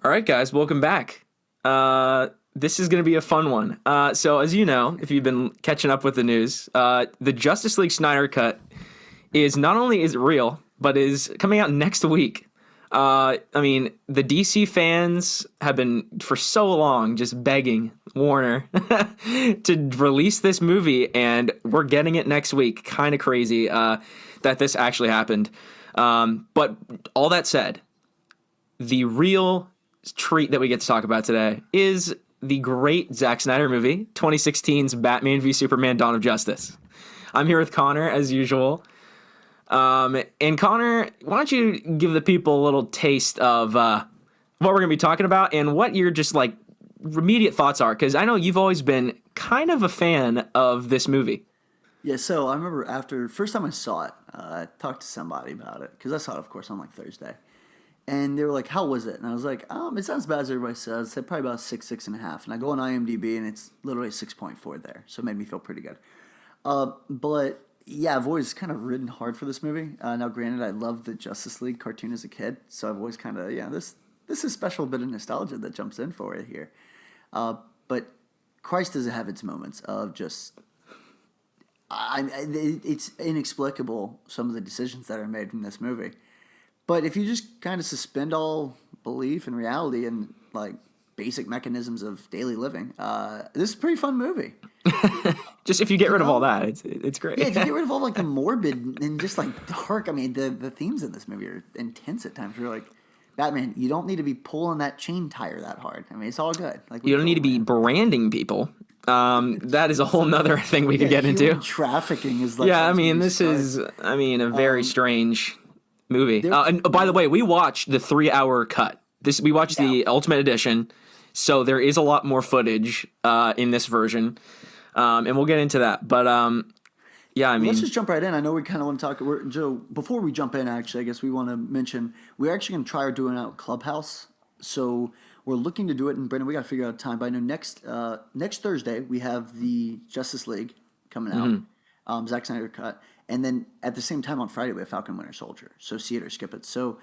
All right, guys, welcome back. This is going to be a fun one. So, as you know, if you've been catching up with the news, the Justice League Snyder Cut is not only is it real, but is coming out next week. The DC fans have been for so long just begging Warner to release this movie, and we're getting it next week. Kind of crazy that this actually happened. But all that said, the real treat that we get to talk about today is the great Zack Snyder movie, 2016's Batman v Superman: Dawn of Justice. I'm here with Connor, as usual. And Connor, why don't you give the people a little taste of what we're going to be talking about and what your just like immediate thoughts are? Because I know you've always been kind of a fan of this movie. Yeah, so I remember after first time I saw it, I talked to somebody about it because I saw it, of course, on like Thursday. And they were like, "How was it?" And I was like, "It's not as bad as everybody says. I said probably about 6.5." And I go on IMDb, and it's literally 6.4 there. So it made me feel pretty good. But yeah, I've always kind of ridden hard for this movie. Now, granted, I loved the Justice League cartoon as a kid, so I've always kind of this is a special bit of nostalgia that jumps in for it here. But Christ does have its moments of just. It's inexplicable some of the decisions that are made in this movie. But if you just kind of suspend all belief and reality and like basic mechanisms of daily living, this is a pretty fun movie. Just if you get rid of all that, it's great. Yeah, if you get rid of all like the morbid and just like dark, I mean, the themes in this movie are intense at times. You're like, Batman, you don't need to be pulling that chain tire that hard. I mean, it's all good. Like you don't need to be branding people. That is a whole nother thing we could get into. Trafficking is like this is a very strange movie. And by the way, we watched the 3-hour cut. We watched the Ultimate Edition, so there is a lot more footage in this version, and we'll get into that. But let's just jump right in. I know we kind of want to talk. Joe, before we jump in, actually, I guess we want to mention we're actually going to try doing out Clubhouse. So we're looking to do it, and Brendan, we got to figure out a time. But I know next Thursday we have the Justice League coming out, Zack Snyder Cut. And then at the same time on Friday, we have Falcon Winter Soldier. So see it or skip it. So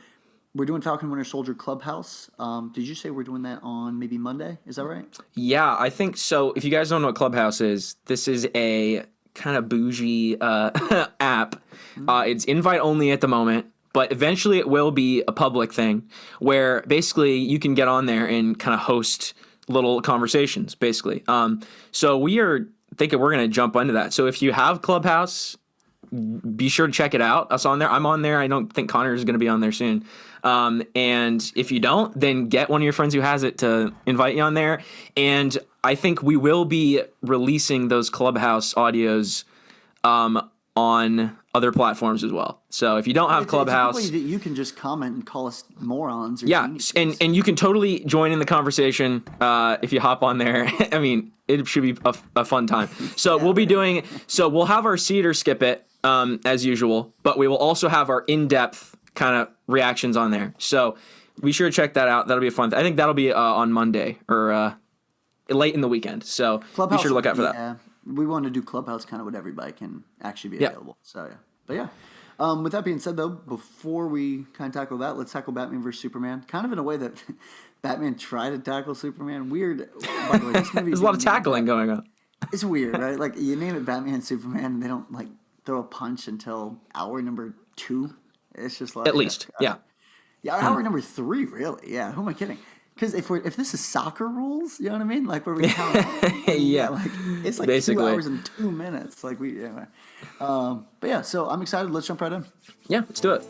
we're doing Falcon Winter Soldier Clubhouse. Did you say we're doing that on maybe Monday? Is that right? Yeah, I think so. If you guys don't know what Clubhouse is, this is a kind of bougie app. It's invite only at the moment, but eventually it will be a public thing where basically you can get on there and kind of host little conversations, basically. So we are thinking we're going to jump into that. So if you have Clubhouse, be sure to check it out. Us on there. I'm on there. I don't think Connor is going to be on there soon. And if you don't, then get one of your friends who has it to invite you on there. And I think we will be releasing those Clubhouse audios on other platforms as well. So if you don't have Clubhouse, it's a way that you can just comment and call us morons. Or and you can totally join in the conversation if you hop on there. I mean, it should be a fun time. So we'll be doing. So we'll have our see it or skip it as usual, but we will also have our in-depth kind of reactions on there. So be sure to check that out. That'll be a fun. I think that'll be on Monday or late in the weekend. So Clubhouse, be sure to look out for that. We want to do Clubhouse kind of what everybody can actually be available. So yeah, but yeah. With that being said, though, before we kind of tackle that, let's tackle Batman vs Superman. Kind of in a way that Batman tried to tackle Superman. Weird. By the way, this movie there's a lot of tackling going on. It's weird, right? Like you name it Batman and Superman, and they don't like throw a punch until hour number 2. It's just like at least, yeah, hour number 3, really. Yeah, who am I kidding? Because if this is soccer rules, you know what I mean? Like where we count. Like it's like basically 2 hours and 2 minutes. Like anyway. But yeah, so I'm excited. Let's jump right in. Yeah, let's do it.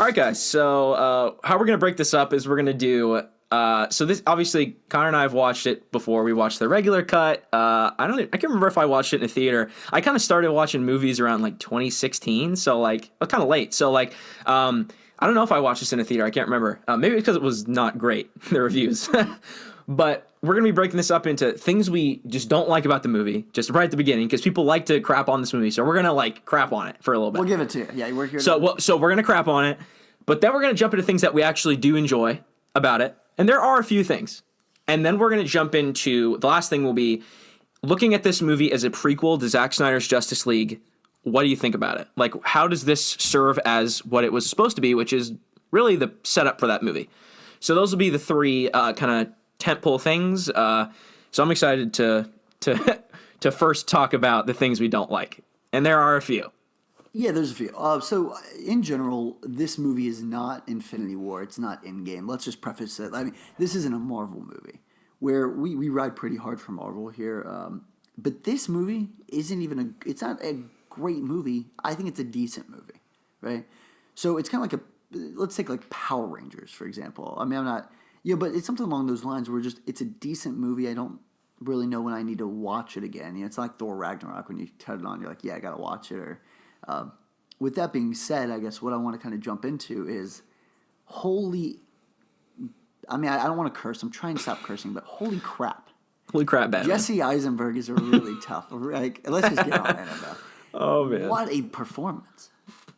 All right, guys. So how we're gonna break this up is we're gonna do. So this obviously Connor and I have watched it before. We watched the regular cut. I can't remember if I watched it in a theater. I kind of started watching movies around like 2016, so like kind of late. So like I don't know if I watched this in a theater. I can't remember. Maybe because it was not great, the reviews. But we're gonna be breaking this up into things we just don't like about the movie, just right at the beginning, because people like to crap on this movie. So we're gonna like crap on it for a little bit. We'll give it to you. Yeah, we're here. So we're gonna crap on it, but then we're gonna jump into things that we actually do enjoy about it. And there are a few things. And then we're going to jump into, the last thing will be looking at this movie as a prequel to Zack Snyder's Justice League what do you think about it? Like, how does this serve as what it was supposed to be, which is really the setup for that movie? So those will be the three kind of tentpole things. So I'm excited to to first talk about the things we don't like, and there are a few. Yeah, there's a few. So in general, this movie is not Infinity War. It's not Endgame. Let's just preface it. I mean, this isn't a Marvel movie where we ride pretty hard for Marvel here. But this movie isn't even it's not a great movie. I think it's a decent movie, right? So it's kind of like let's take like Power Rangers, for example. I mean, I'm not, but it's something along those lines where it's a decent movie. I don't really know when I need to watch it again. It's like Thor Ragnarok. When you turn it on, you're like, yeah, I got to watch it. Or with that being said, I guess what I want to kind of jump into is I don't want to curse. I'm trying to stop cursing, but holy crap. Holy crap, Batman. Jesse Eisenberg is a really tough. Like, let's just get on it. Oh, man. What a performance.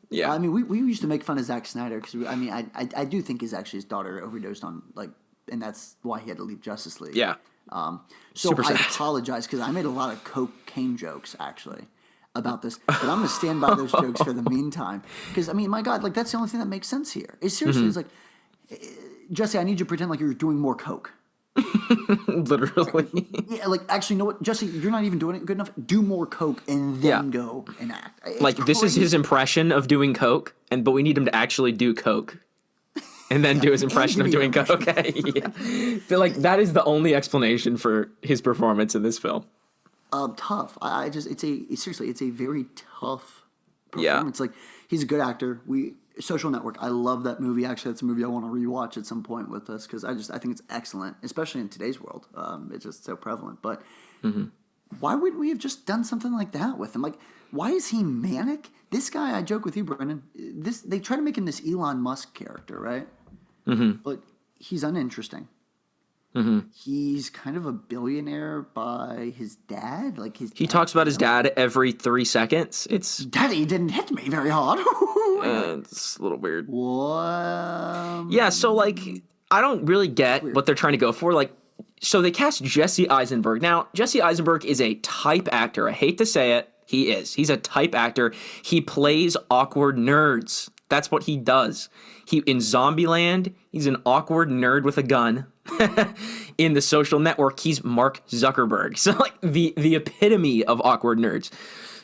Yeah. I mean, we used to make fun of Zack Snyder because, I do think his daughter overdosed on, like, and that's why he had to leave Justice League. Yeah. So Super I sad. apologize because I made a lot of cocaine jokes, actually, about this. But I'm going to stand by those jokes for the meantime. Because, I mean, my God, like, that's the only thing that makes sense here. It's seriously, It's like, Jesse, I need you to pretend like you're doing more coke. Literally. Yeah, like, actually, you know what, Jesse, you're not even doing it good enough. Do more coke and then go and act. It's like, this is his impression of doing coke, but we need him to actually do coke. And then do his impression of doing coke. Okay. Yeah. Feel like that is the only explanation for his performance in this film. Tough. Seriously, it's a very tough Yeah. performance. Like, he's a good actor. Social Network. I love that movie. Actually, that's a movie I want to rewatch at some point with us because I think it's excellent, especially in today's world. It's just so prevalent. But why wouldn't we have just done something like that with him? Like, why is he manic? This guy, I joke with you, Brendan. They try to make him this Elon Musk character, right? But he's uninteresting. He's kind of a billionaire by his dad. Like He talks about his dad every 3 seconds. It's Daddy didn't hit me very hard. it's a little weird. What? Yeah, so like I don't really get what they're trying to go for. Like, so they cast Jesse Eisenberg. Now, Jesse Eisenberg is a type actor. I hate to say it. He is. He's a type actor. He plays awkward nerds. That's what he does. In Zombieland, he's an awkward nerd with a gun. In The Social Network, he's Mark Zuckerberg. So like the epitome of awkward nerds.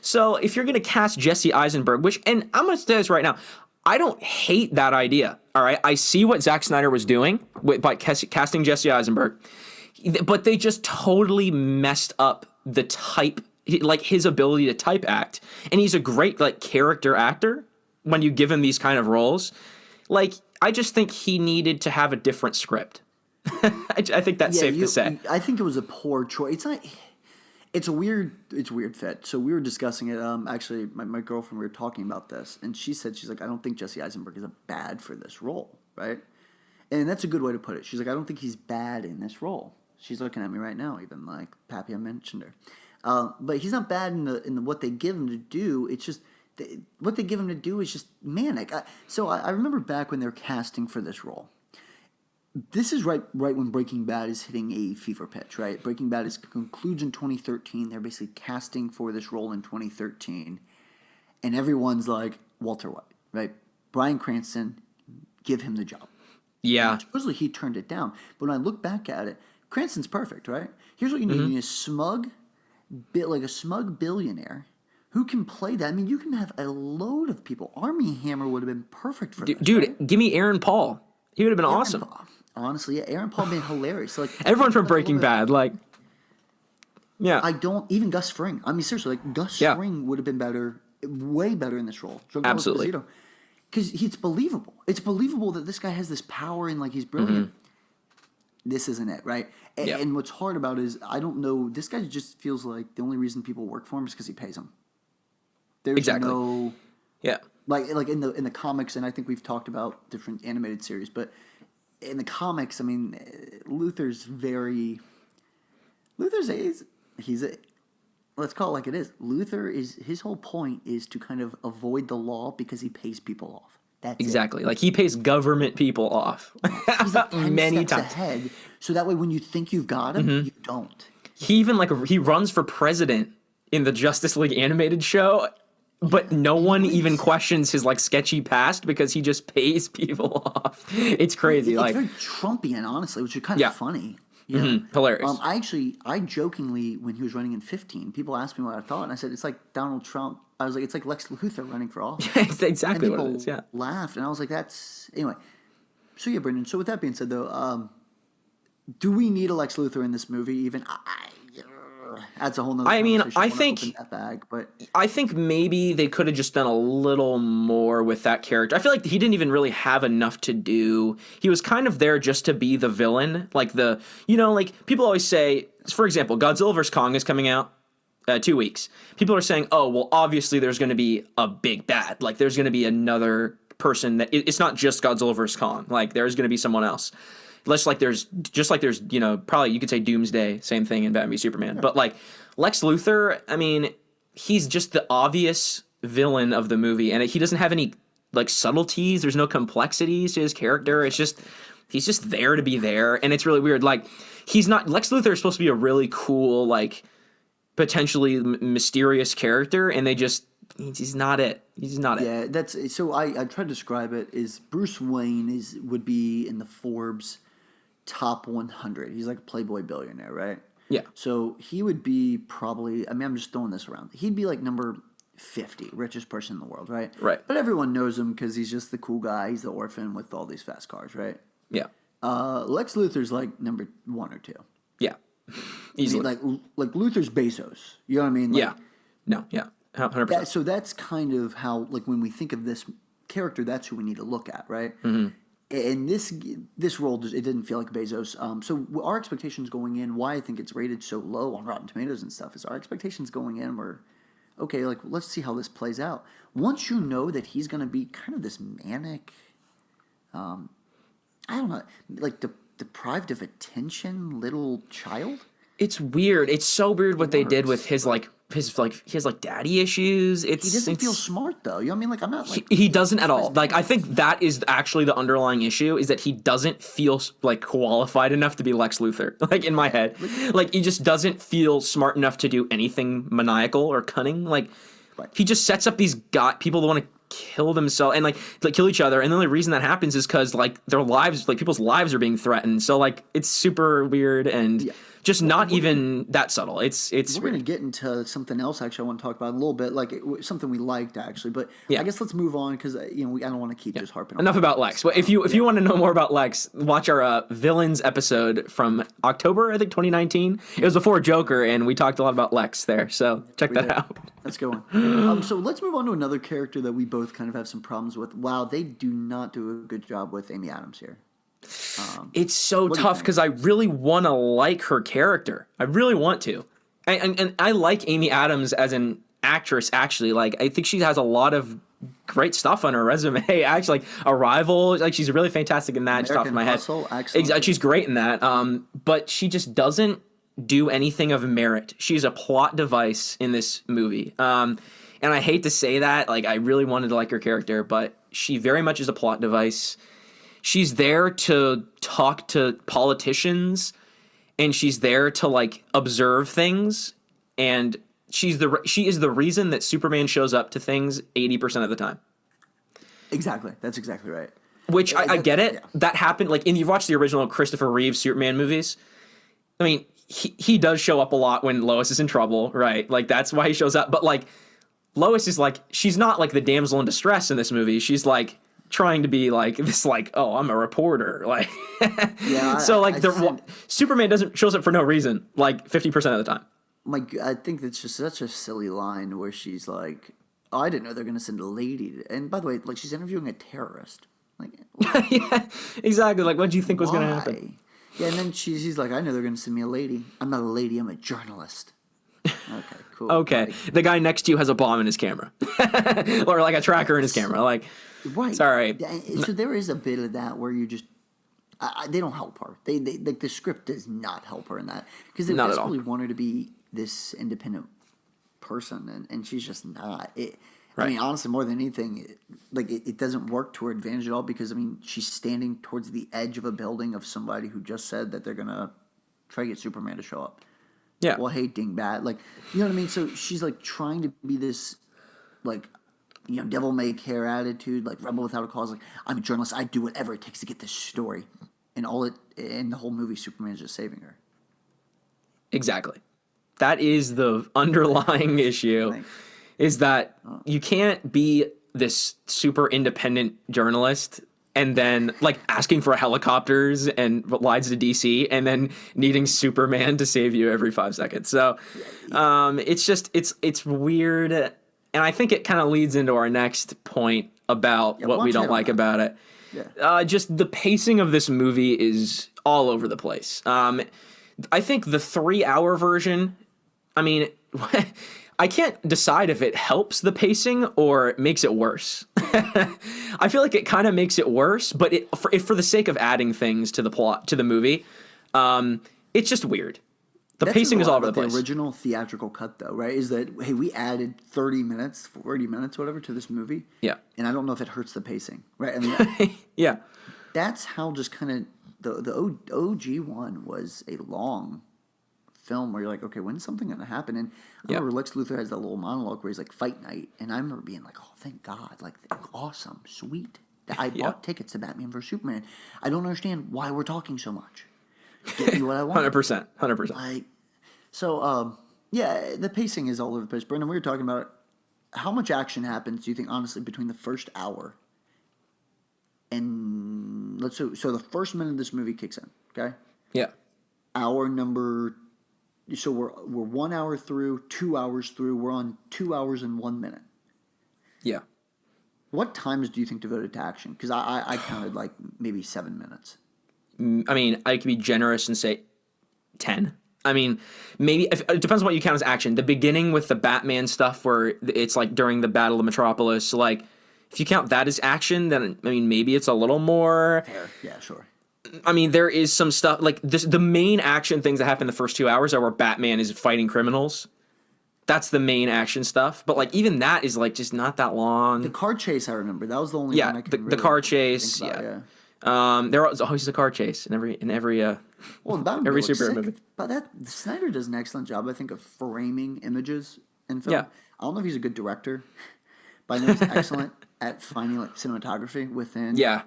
So if you're going to cast Jesse Eisenberg, and I'm going to say this right now, I don't hate that idea. All right. I see what Zack Snyder was doing by casting Jesse Eisenberg, but they just totally messed up the type, like his ability to type act. And he's a great like character actor when you give him these kind of roles. Like, I just think he needed to have a different script. I think that's safe to say. I think it was a poor choice. It's not. It's a weird fit. So we were discussing it. Actually, my girlfriend, we were talking about this, and she's like, I don't think Jesse Eisenberg is bad for this role, right? And that's a good way to put it. She's like, I don't think he's bad in this role. She's looking at me right now, even like Pappy, I mentioned her. But he's not bad in the what they give him to do. It's just what they give him to do is just manic. I remember back when they were casting for this role. This is right when Breaking Bad is hitting a fever pitch, right? Breaking Bad concludes in 2013. They're basically casting for this role in 2013. And everyone's like, Walter White, right? Bryan Cranston, give him the job. Yeah. And supposedly he turned it down. But when I look back at it, Cranston's perfect, right? Here's what you need. You need a smug billionaire who can play that. I mean, you can have a load of people. Armie Hammer would have been perfect for that. Dude, right? give me Aaron Paul. He would have been awesome. Honestly, yeah, Aaron Paul been hilarious. Like everyone from Breaking Bad, like, yeah. I don't even Gus Fring. I mean, seriously, like Gus Fring would have been better, way better in this role. Absolutely, because it's believable. It's believable that this guy has this power and like he's brilliant. This isn't it, right? And what's hard about it is I don't know. This guy just feels like the only reason people work for him is because he pays them. There's no, like in the comics, and I think we've talked about different animated series, but. In the comics, I mean, Luthor's let's call it like it is. Luthor his whole point is to kind of avoid the law because he pays people off. That's exactly. Like he pays government people off. He's like 10 many steps times ahead, so that way when you think you've got him, you don't. He even he runs for president in the Justice League animated show. but no one even questions his like sketchy past because he just pays people off. It's crazy. It's Like, very Trumpian, honestly, which is kind of funny. Yeah. hilarious. I jokingly, when he was running in 15, people asked me what I thought, and I said, it's like Donald Trump. I was like, it's like Lex Luthor running for office. It's exactly And what people it is. Yeah. laughed, and I was like, anyway. So yeah, Brendan, so with that being said, though, do we need a Lex Luthor in this movie even? That's a whole nother conversation. I wanna think open that bag, but I think maybe they could have just done a little more with that character. I feel like he didn't even really have enough to do. He was kind of there just to be the villain. Like like people always say, for example, Godzilla vs. Kong is coming out 2 weeks. People are saying, oh, well, obviously there's going to be a big bad. Like there's going to be another person that it's not just Godzilla vs. Kong. Like there's going to be someone else. Less like there's probably you could say Doomsday, same thing in Batman v Superman. But like Lex Luthor, I mean, he's just the obvious villain of the movie, and he doesn't have any like subtleties. There's no complexities to his character. It's just he's just there to be there, and it's really weird. Like he's not Lex Luthor is supposed to be a really cool, like potentially mysterious character, and he's not it. He's not it. yeah, that's so. I try to describe it is Bruce Wayne would be in the Forbes top 100. He's like a Playboy billionaire, right? Yeah. So he would be probably. I mean, I'm just throwing this around. He'd be like number 50, richest person in the world, right? Right. But everyone knows him because he's just the cool guy. He's the orphan with all these fast cars, right? Yeah. Lex Luthor's like number 1 or 2. Yeah. I Easily. mean, like Luthor's Bezos. You know what I mean? Like, yeah. No. Yeah. 100%. So that's kind of how, like, when we think of this character, that's who we need to look at, right? Mm-hmm. And this role, it didn't feel like Bezos. So our expectations going in, why I think it's rated so low on Rotten Tomatoes and stuff, is our expectations going in were, okay, like, let's see how this plays out. Once you know that he's going to be kind of this manic, I don't know, like deprived of attention little child. It's weird. It's so weird what they did with his he has like daddy issues. He doesn't feel smart though. You know what I mean? Like I'm not like he doesn't at all. Like I think that is actually the underlying issue is that he doesn't feel like qualified enough to be Lex Luthor. Like in my head, like he just doesn't feel smart enough to do anything maniacal or cunning. Like he just sets up these people that want to kill themselves and like kill each other, and the only reason that happens is because like their lives, like people's lives are being threatened. So like it's super weird and just not even that subtle. It's we're going to get into something else actually I want to talk about in a little bit, like something we liked actually, but I guess let's move on because I don't want to keep just harping on enough about Lex. But if you want to know more about Lex, watch our villains episode from October, I think 2019. It was before Joker, and we talked a lot about Lex there, so check that out. Let's go on. So let's move on to another character that we both kind of have some problems with. Wow, they do not do a good job with Amy Adams here. It's so tough because I really want to like her character. I really want to. And I like Amy Adams as an actress, actually. Like, I think she has a lot of great stuff on her resume. Actually, like Arrival, like she's really fantastic in that. Just off my head. Exactly, she's great in that. But she just doesn't do anything of merit. She's a plot device in this movie. And I hate to say that. Like, I really wanted to like her character, but she very much is a plot device. She's there to talk to politicians, and she's there to like observe things, and she is the reason that Superman shows up to things 80% of the time. Exactly, that's exactly right. Which I get it. Yeah. That happened like, and you've watched the original Christopher Reeve Superman movies. I mean, he does show up a lot when Lois is in trouble, right? Like that's why he shows up. But like Lois is like, she's not like the damsel in distress in this movie. She's like trying to be like this, like, oh, I'm a reporter, like. So like Superman shows up for no reason, like 50% of the time. I think that's just such a silly line where she's like, "Oh, I didn't know they're going to send a lady." And by the way, like she's interviewing a terrorist. Like, yeah, exactly. Like, what do you think was going to happen? Yeah, and then she's like, "I know they're going to send me a lady. I'm not a lady. I'm a journalist." Okay, cool. Okay, like, the guy next to you has a bomb in his camera, or like a tracker in his camera. Like, right. Sorry. So there is a bit of that where you just they don't help her. They like the script does not help her in that because they desperately want her to be this independent person, and she's just not. Right. I mean, honestly, more than anything, it doesn't work to her advantage at all because I mean, she's standing towards the edge of a building of somebody who just said that they're gonna try to get Superman to show up. Yeah. Well, hey, dingbat. Like, you know what I mean? So she's like trying to be this like, devil may care attitude, like rebel without a cause. Like, I'm a journalist. I do whatever it takes to get this story. And in the whole movie, Superman is just saving her. Exactly. That is the underlying issue, is that you can't be this super independent journalist and then like asking for helicopters and rides to DC and then needing Superman to save you every 5 seconds. So it's weird. And I think it kind of leads into our next point about what we don't like about it. Yeah. Just the pacing of this movie is all over the place. I think the 3-hour version, I mean, I can't decide if it helps the pacing or makes it worse. I feel like it kind of makes it worse, but for the sake of adding things to the plot, to the movie, it's just weird. The pacing is all over the place. The original theatrical cut, though, right, is that, hey, we added 30 minutes, 40 minutes, whatever, to this movie. Yeah. And I don't know if it hurts the pacing, right? I mean, yeah. That's how just kind of the OG one was a long film where you're like, okay, when's something going to happen? And I remember Lex Luthor has that little monologue where he's like, fight night. And I remember being like, oh, thank God. Like, awesome, sweet. I bought tickets to Batman vs. Superman. I don't understand why we're talking so much. Get me what I want. 100%. Like, so, the pacing is all over the place. Brendan, we were talking about how much action happens, do you think, honestly, between the first hour and so the first minute of this movie kicks in, okay? Yeah. Hour number, so we're 1 hour through, 2 hours through, we're on 2 hours and 1 minute. Yeah. What times do you think devoted to action? Because I counted like maybe 7 minutes. I mean, I could be generous and say 10. I mean, maybe it depends on what you count as action. The beginning with the Batman stuff where it's like during the Battle of Metropolis, like if you count that as action, then I mean, maybe it's a little more. Fair. Yeah, sure. I mean, there is some stuff like this. The main action things that happen in the first 2 hours are where Batman is fighting criminals. That's the main action stuff. But like even that is like just not that long. The car chase, I remember. That was the only one I could really the car chase. Think about, there was always a car chase in every every superhero movie. But Snyder does an excellent job, I think, of framing images in film. Yeah. I don't know if he's a good director, but I know he's excellent at finding like cinematography within. Yeah.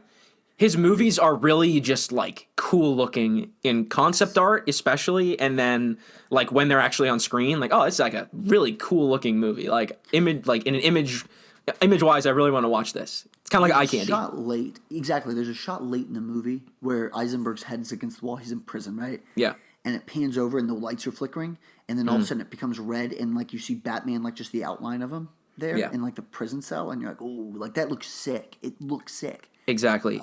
His movies are really just like cool looking in concept art, especially, and then like when they're actually on screen, like, oh, it's like a really cool looking movie. Like image wise, I really want to watch this. It's kind of like eye candy. Shot late, exactly. There's a shot late in the movie where Eisenberg's head's against the wall. He's in prison, right? Yeah. And it pans over and the lights are flickering, and then all of a sudden it becomes red, and like you see Batman, like just the outline of him there in like the prison cell, and you're like, oh, like that looks sick. It looks sick. Exactly.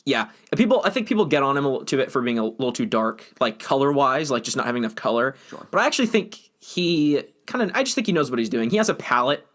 Yeah. I think people get on him a little too bit for being a little too dark, like color wise, like just not having enough color. Sure. But I actually think I just think he knows what he's doing. He has a palette,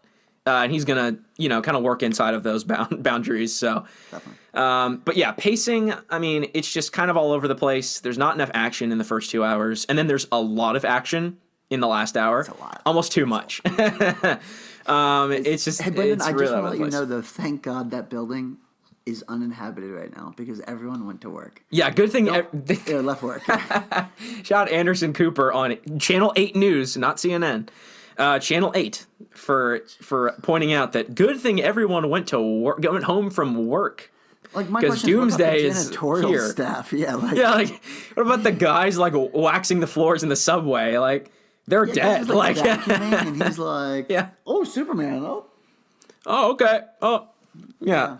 and he's gonna, kind of work inside of those boundaries. So, definitely. But yeah, pacing. I mean, it's just kind of all over the place. There's not enough action in the first 2 hours, and then there's a lot of action in the last hour. That's a lot. Almost too much. It's just. Hey, Brendan, it's I just really want to let you know, though. Thank God that building is uninhabited right now because everyone went to work. Yeah, good thing. They left work. Shout out Anderson Cooper on Channel 8 News, not CNN. Channel 8 for pointing out that good thing everyone went home from work. Like my question Doomsday is, what about the janitorial staff? Yeah, like what about the guys like waxing the floors in the subway? Like they're dead. Like vacuuming, and he's like, oh, Superman. Oh, okay. Oh, yeah.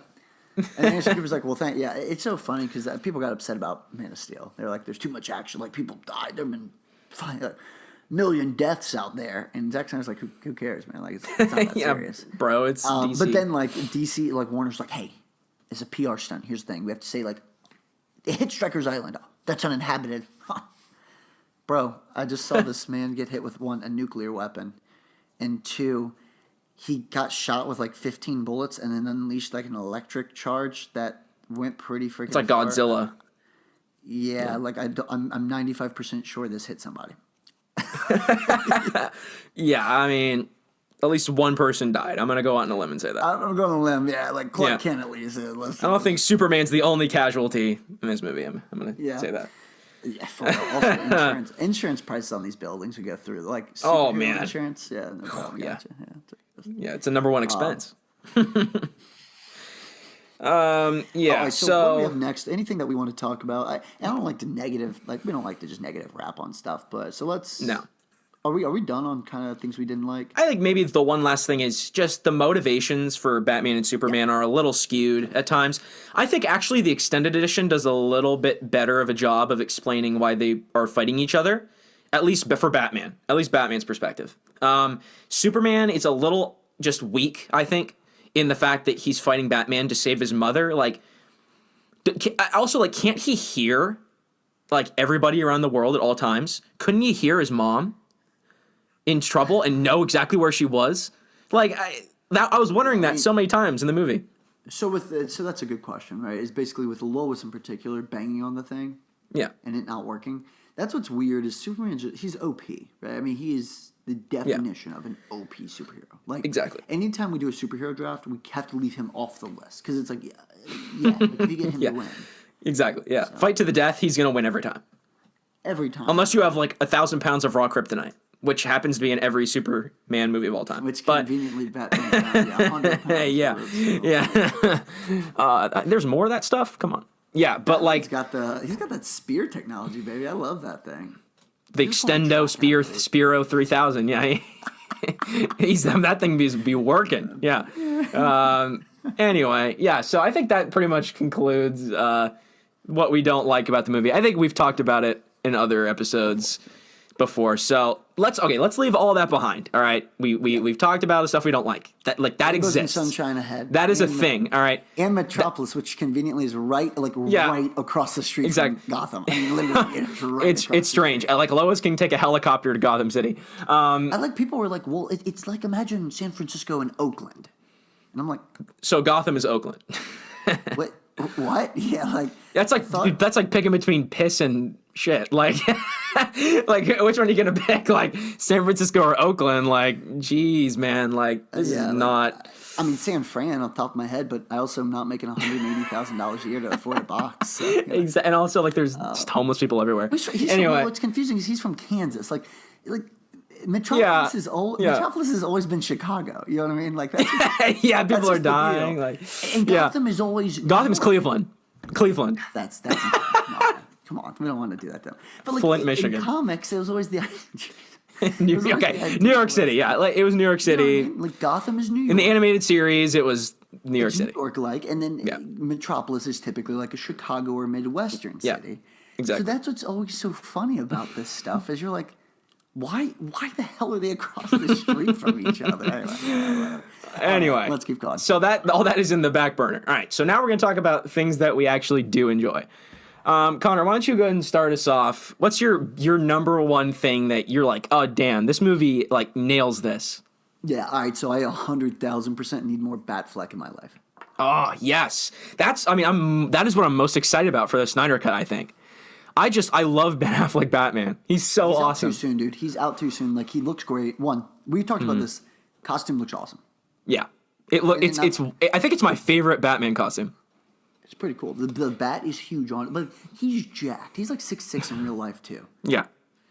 And Anderson Cooper's like, well, it's so funny because people got upset about Man of Steel. They're like, there's too much action. Like, people died. There have been a million deaths out there. And Zack Snyder's like, who cares, man? Like, it's not that serious. Bro, it's DC. But then, like, DC, like, Warner's like, hey, it's a PR stunt. Here's the thing. We have to say, like, it hit Stryker's Island. Oh, that's uninhabited. Huh. Bro, I just saw this man get hit with, 1, a nuclear weapon, and 2, he got shot with like 15 bullets and then unleashed like an electric charge that went pretty freaking. It's like far. Godzilla. Yeah, like I'm 95% sure this hit somebody. Yeah, I mean, at least one person died. I'm gonna go out on a limb and say that. I'm going on a limb. Yeah, like Clark Kent at least. I don't think Superman's the only casualty in this movie. I'm gonna say that. Yeah, for real. Also, insurance prices on these buildings we go through. Like, Oh, superhero man. insurance. Yeah, no problem. Yeah. Gotcha. Yeah, it's a number one expense. Yeah. All right, so what do we So have next? Anything that we want to talk about? I don't like to we don't like to just negative rap on stuff. But so let's. no. Are we done on kind of things we didn't like? I think maybe the one last thing is just the motivations for Batman and Superman are a little skewed at times. I think actually the extended edition does a little bit better of a job of explaining why they are fighting each other, at least for Batman, at least Batman's perspective. Superman is a little just weak, I think, in the fact that he's fighting Batman to save his mother. Like, also, like, can't he hear, like, everybody around the world at all times? Couldn't he hear his mom in trouble and know exactly where she was? Like, I was wondering that so many times in the movie. So so that's a good question, right? Is basically with Lois in particular banging on the thing, Yeah. and it not working. That's what's weird is Superman. He's OP, right? I mean, he is the definition of an OP superhero. Like, Exactly. Anytime we do a superhero draft, we have to leave him off the list because it's like, like if you get him Yeah. to win Exactly. Yeah. Fight to the death. He's going to win every time. every time, Unless you have like 1,000 pounds of raw kryptonite, which happens to be in every Superman movie of all time. which But conveniently Batman. 100 pounds yeah. worth, so. Yeah. There's more of that stuff. Come on. Yeah. But like He's got that spear technology, baby. I love that thing. the Extendo Spiro 3000. Yeah. That thing be working. Yeah. Anyway. Yeah. So I think that pretty much concludes what we don't like about the movie. I think we've talked about it in other episodes before. So let's leave all that behind. All right. We've talked about the stuff we don't like. That Rainbows and exists. Sunshine Ahead. That is a thing. All right. And Metropolis, which conviently is right across the street Exactly. from Gotham. I mean, literally, it's right. It's strange. Like Lois can take a helicopter to Gotham City. I like people were like, well, it's like imagine San Francisco and Oakland, and I'm like, So Gotham is Oakland. what? What? Yeah, like That's like picking between piss and shit. Like, like which one are you gonna pick? Like San Francisco or Oakland? Like, geez, man. Like this is not. I mean, San Fran off the top of my head, but I also am not making $180,000 a year to afford a box. So, you know. And also, like, there's just homeless people everywhere. Anyway, what's confusing is he's from Kansas. Like Metropolis is Metropolis has always been Chicago. You know what I mean? Like, that's yeah, people that's are just the dying. deal. Like, and Gotham is always Gotham's Cleveland. Cleveland. That's come on, we don't want to do that though. But like Flint, in Michigan. comics, it was always the New York City. Yeah, like, it was New York City. You know what I mean? Like Gotham is New York. In the animated series, it was New York City. New York like, and then Metropolis is typically like a Chicago or Midwestern city. Exactly. So that's what's always so funny about this stuff is you're like, why the hell are they across the street from each other? Anyway, let's keep going. So all that is in the back burner. All right. So now we're going to talk about things that we actually do enjoy. Connor, why don't you go ahead and start us off? What's your number one thing that you're like, oh damn, this movie like nails this? Yeah. All right. So I 100,000% need more Batfleck in my life. Oh yes, that is what I'm most excited about for the Snyder Cut. I think. I love Ben Affleck Batman. He's so awesome. Out too soon, dude. He's out too soon. Like he looks great. We talked about this. Costume looks awesome. Yeah. I think it's my favorite Batman costume. It's pretty cool. The bat is huge on it, but he's jacked. He's like 6'6" in real life too. Yeah.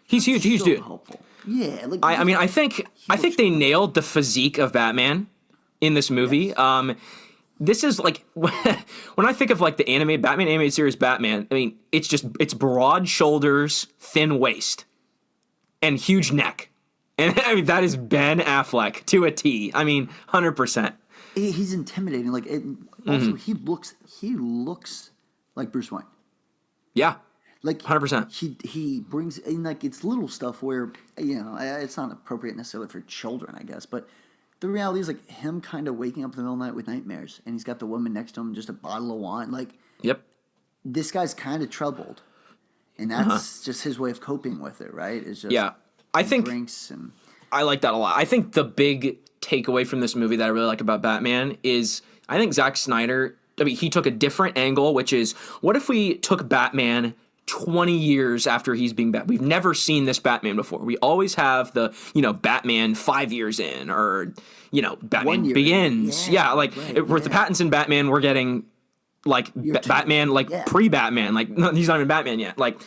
He's huge. He's dude. Helpful. Yeah. Like I think they nailed the physique of Batman in this movie. Yes. This is like when I think of like the Batman animated series Batman, I mean, it's broad shoulders, thin waist, and huge neck. And I mean, that is Ben Affleck to a T. I mean, 100%. He's intimidating. Like also he looks like Bruce Wayne. Yeah. Like 100%. He brings in like it's little stuff where it's not appropriate necessarily for children, I guess, but the reality is like him kind of waking up in the middle of the night with nightmares, and he's got the woman next to him, just a bottle of wine. Like, yep, this guy's kind of troubled, and that's just his way of coping with it, right? Is just I think drinks and I like that a lot. I think the big takeaway from this movie that I really like about Batman is I think Zack Snyder. I mean, he took a different angle, which is what if we took Batman 20 years after he's being Batman. We've never seen this Batman before. We always have the, Batman 5 years in or, Batman Begins. Yeah, with the Pattinson Batman, we're getting like Batman, like pre-Batman. Like, no, he's not even Batman yet. Like,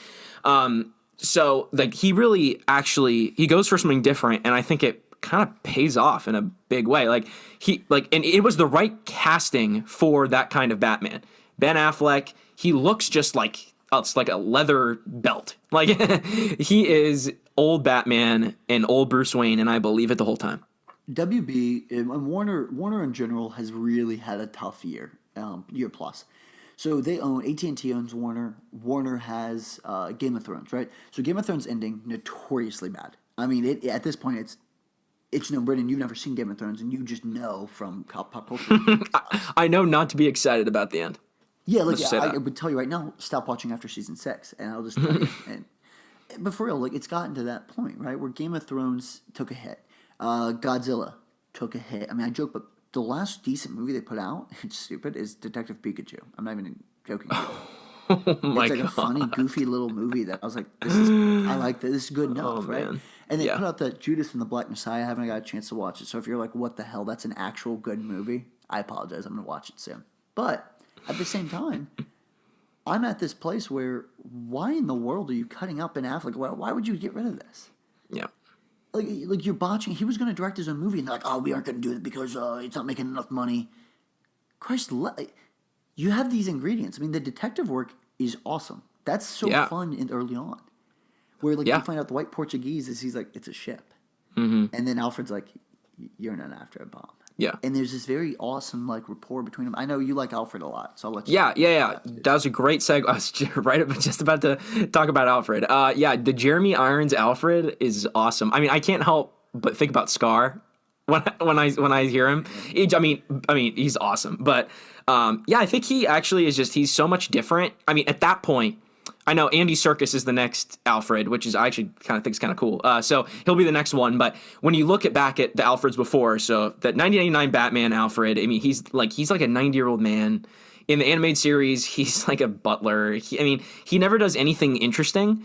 So like he really actually he goes for something different, and I think it kind of pays off in a big way. Like and it was the right casting for that kind of Batman. Ben Affleck, he looks just like it's like a leather belt. Like he is old Batman and old Bruce Wayne, and I believe it the whole time. WB and Warner in general has really had a tough year plus. So they own AT&T owns Warner. Warner has Game of Thrones, right? So Game of Thrones ending notoriously bad. I mean, at this point, it's no Brendan. You've never seen Game of Thrones, and you just know from pop culture. I know not to be excited about the end. Yeah, like I would tell you right now, stop watching after season 6, and I'll just tell you. But for real, like it's gotten to that point, right, where Game of Thrones took a hit, Godzilla took a hit. I mean, I joke, but the last decent movie they put out, it's stupid, is Detective Pikachu. I'm not even joking. Oh my it's like God. a funny, goofy little movie that I was like, I like this. This is good enough, right? Man. And they put out the Judas and the Black Messiah. I haven't got a chance to watch it. So if you're like, what the hell, that's an actual good movie, I apologize. I'm going to watch it soon. But at the same time, I'm at this place where why in the world are you cutting out Ben Affleck? Why would you get rid of this? Yeah. Like you're botching. He was going to direct his own movie, and they're like, oh, we aren't going to do it because it's not making enough money. Christ, you have these ingredients. I mean, the detective work is awesome. That's so fun early on. Where you find out the white Portuguese he's like, it's a ship. And then Alfred's like, you're not after a bomb. Yeah. And there's this very awesome rapport between them. I know you like Alfred a lot, so I'll let you. Yeah. That was a great segue. I was just about to talk about Alfred. The Jeremy Irons Alfred is awesome. I mean, I can't help but think about Scar when I hear him. I mean, he's awesome. But I think he actually is he's so much different. I mean, at that point, I know Andy Serkis is the next Alfred, which is I actually kind of think is kind of cool. So he'll be the next one. But when you look back at the Alfreds before, so that 1999 Batman Alfred, I mean, he's like a 90-year-old man. In the animated series, he's like a butler. He never does anything interesting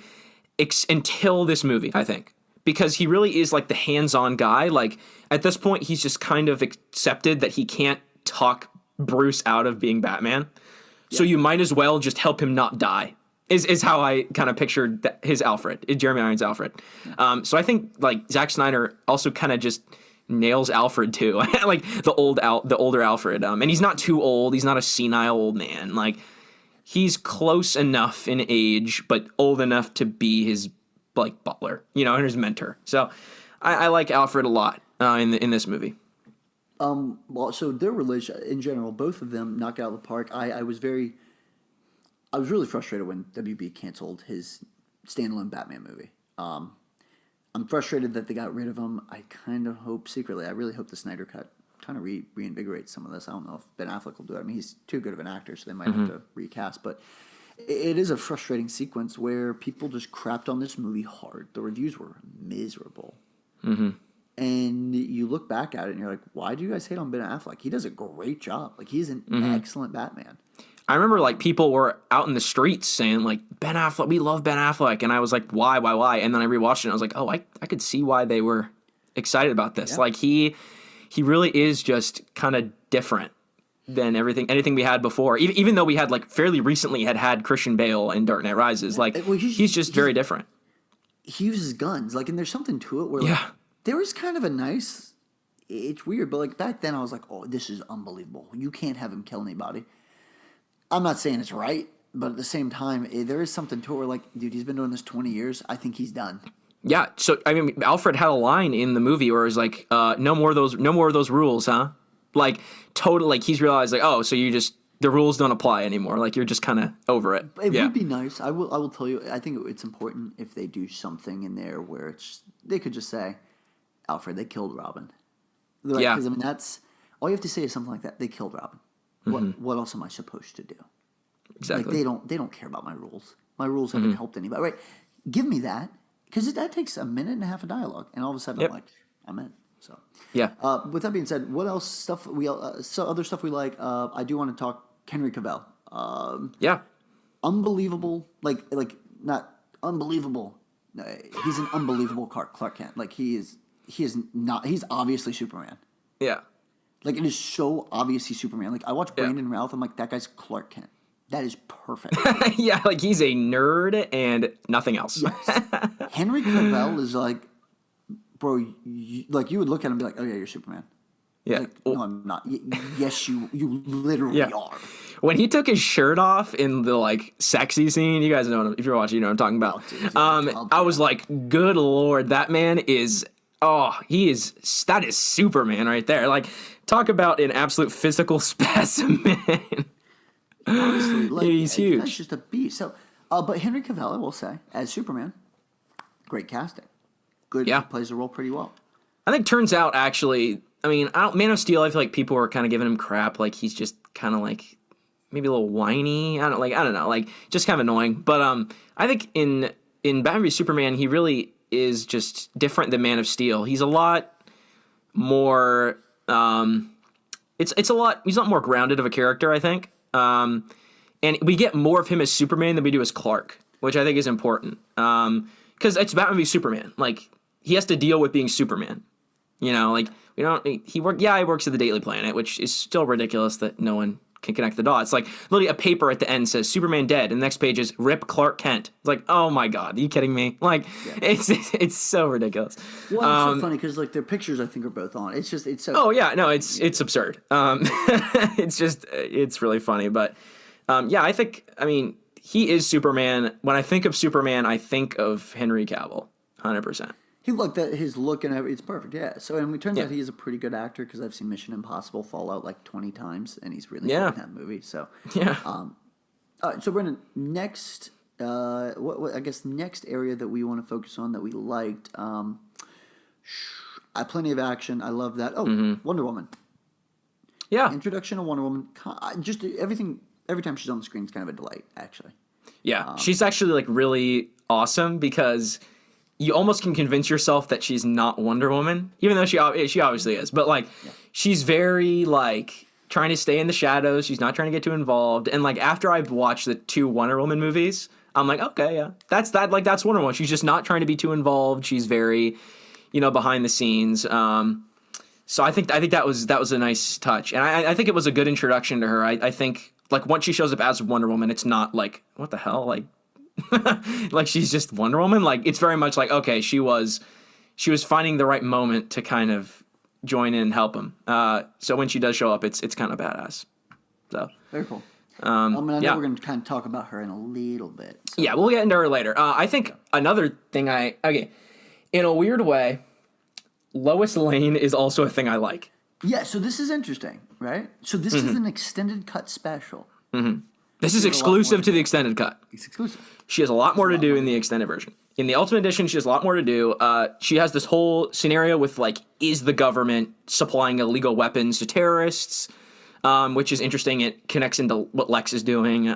until this movie, I think. Because he really is like the hands-on guy. Like at this point, he's just kind of accepted that he can't talk Bruce out of being Batman. Yeah. So you might as well just help him not die. Is how I kind of pictured his Alfred, Jeremy Irons Alfred. So I think like Zack Snyder also kind of just nails Alfred too, like the older Alfred. And he's not too old. He's not a senile old man. Like he's close enough in age, but old enough to be his like butler, and his mentor. So I like Alfred a lot in this movie. Well, so their relation in general, both of them knock out of the park. I was really frustrated when WB canceled his standalone Batman movie. I'm frustrated that they got rid of him. I kind of hope secretly, I really hope the Snyder Cut kind of reinvigorates some of this. I don't know if Ben Affleck will do it. I mean, he's too good of an actor, so they might have to recast. But it is a frustrating sequence where people just crapped on this movie hard. The reviews were miserable. And you look back at it and you're like, why do you guys hate on Ben Affleck? He does a great job. Like, he's an excellent Batman. I remember like people were out in the streets saying like Ben Affleck, we love Ben Affleck, and I was like, why? And then I rewatched it and I was like, oh, I could see why they were excited about this. Yeah. Like he really is just kind of different than anything we had before. Even though we had like fairly recently had Christian Bale in Dark Knight Rises, like he's very different. He uses guns, like, and there's something to it where like, there was kind of a nice. It's weird, but like back then I was like, oh, this is unbelievable. You can't have him kill anybody. I'm not saying it's right, but at the same time, there is something to it where, like, dude, he's been doing this 20 years. I think he's done. Yeah. So, I mean, Alfred had a line in the movie where it's like, no more of those rules, huh? Like, totally, like, he's realized, like, oh, so the rules don't apply anymore. Like, you're just kind of over it. It would be nice. I will tell you, I think it's important if they do something in there where they could just say, Alfred, they killed Robin. Like, because, I mean, that's, all you have to say is something like that. They killed Robin. What else am I supposed to do? Exactly. Like they don't care about my rules. My rules haven't helped anybody. Right? Give me that, because that takes a minute and a half of dialogue, and all of a sudden I'm in. So with that being said, what else stuff other stuff we like? I do want to talk Henry Cavill. Unbelievable. Like not unbelievable. He's an unbelievable Clark Kent. Like he is not. He's obviously Superman. Yeah. Like, it is so obvious he's Superman. Like, I watch Brandon Routh. I'm like, that guy's Clark Kent. That is perfect. Yeah, like he's a nerd and nothing else. Yes. Henry Cavill is like, bro, like you would look at him and be like, oh yeah, you're Superman. Yeah. Like, no, I'm not. Yes, you literally are. When he took his shirt off in the like sexy scene, you guys know if you're watching, you know what I'm talking about. I was like, good Lord, that man is, that is Superman right there. Like, talk about an absolute physical specimen. Honestly, like, he's huge. That's just a beast. So, but Henry Cavill, I will say, as Superman, great casting. Good. Yeah. Plays the role pretty well. I think turns out actually, I mean, Man of Steel, I feel like people were kind of giving him crap. Like he's just kind of like maybe a little whiny. I don't know, like just kind of annoying. But I think in Batman v Superman, he really is just different than Man of Steel. He's a lot more. He's a lot more grounded of a character, I think. And we get more of him as Superman than we do as Clark, which I think is important. Because it's Batman v Superman. Like he has to deal with being Superman. You know, like he works at the Daily Planet, which is still ridiculous that no one can connect the dots. Like literally a paper at the end says Superman dead, and the next page is Rip Clark Kent. It's like, oh my God, are you kidding me? Like it's so ridiculous. Well, it's so funny because like their pictures I think are both on. It's so. Oh yeah, no, it's absurd. It's really funny, but I mean he is Superman. When I think of Superman, I think of Henry Cavill, 100%. He looked at his look and everything. It's perfect, yeah. So, and it turns out he is a pretty good actor because I've seen Mission Impossible Fallout like 20 times, and he's really good in that movie. So, yeah. So Brendan, next, what I guess next area that we want to focus on that we liked, plenty of action. I love that. Oh, Wonder Woman. Yeah. Introduction of Wonder Woman. Just everything. Every time she's on the screen is kind of a delight, actually. Yeah, she's actually like really awesome because you almost can convince yourself that she's not Wonder Woman, even though she obviously is. But like, she's very like trying to stay in the shadows. She's not trying to get too involved. And like after I've watched the 2 Wonder Woman movies, I'm like, okay, yeah, that's Wonder Woman. She's just not trying to be too involved. She's very, behind the scenes. So I think that was a nice touch, and I think it was a good introduction to her. I think like once she shows up as Wonder Woman, it's not like what the hell like. Like she's just Wonder Woman. Like it's very much like okay, she was finding the right moment to kind of join in and help him. So when she does show up, it's kind of badass. So very cool. I know we're going to kind of talk about her in a little bit. So. Yeah, we'll get into her later. I think another thing in a weird way, Lois Lane is also a thing I like. Yeah, so this is interesting, right? So this is an extended cut special. Mm-hmm. This is exclusive to the extended cut. It's exclusive. She has a lot more to do in the extended version. In the Ultimate Edition, she has a lot more to do. She has this whole scenario with, like, is the government supplying illegal weapons to terrorists, which is interesting. It connects into what Lex is doing.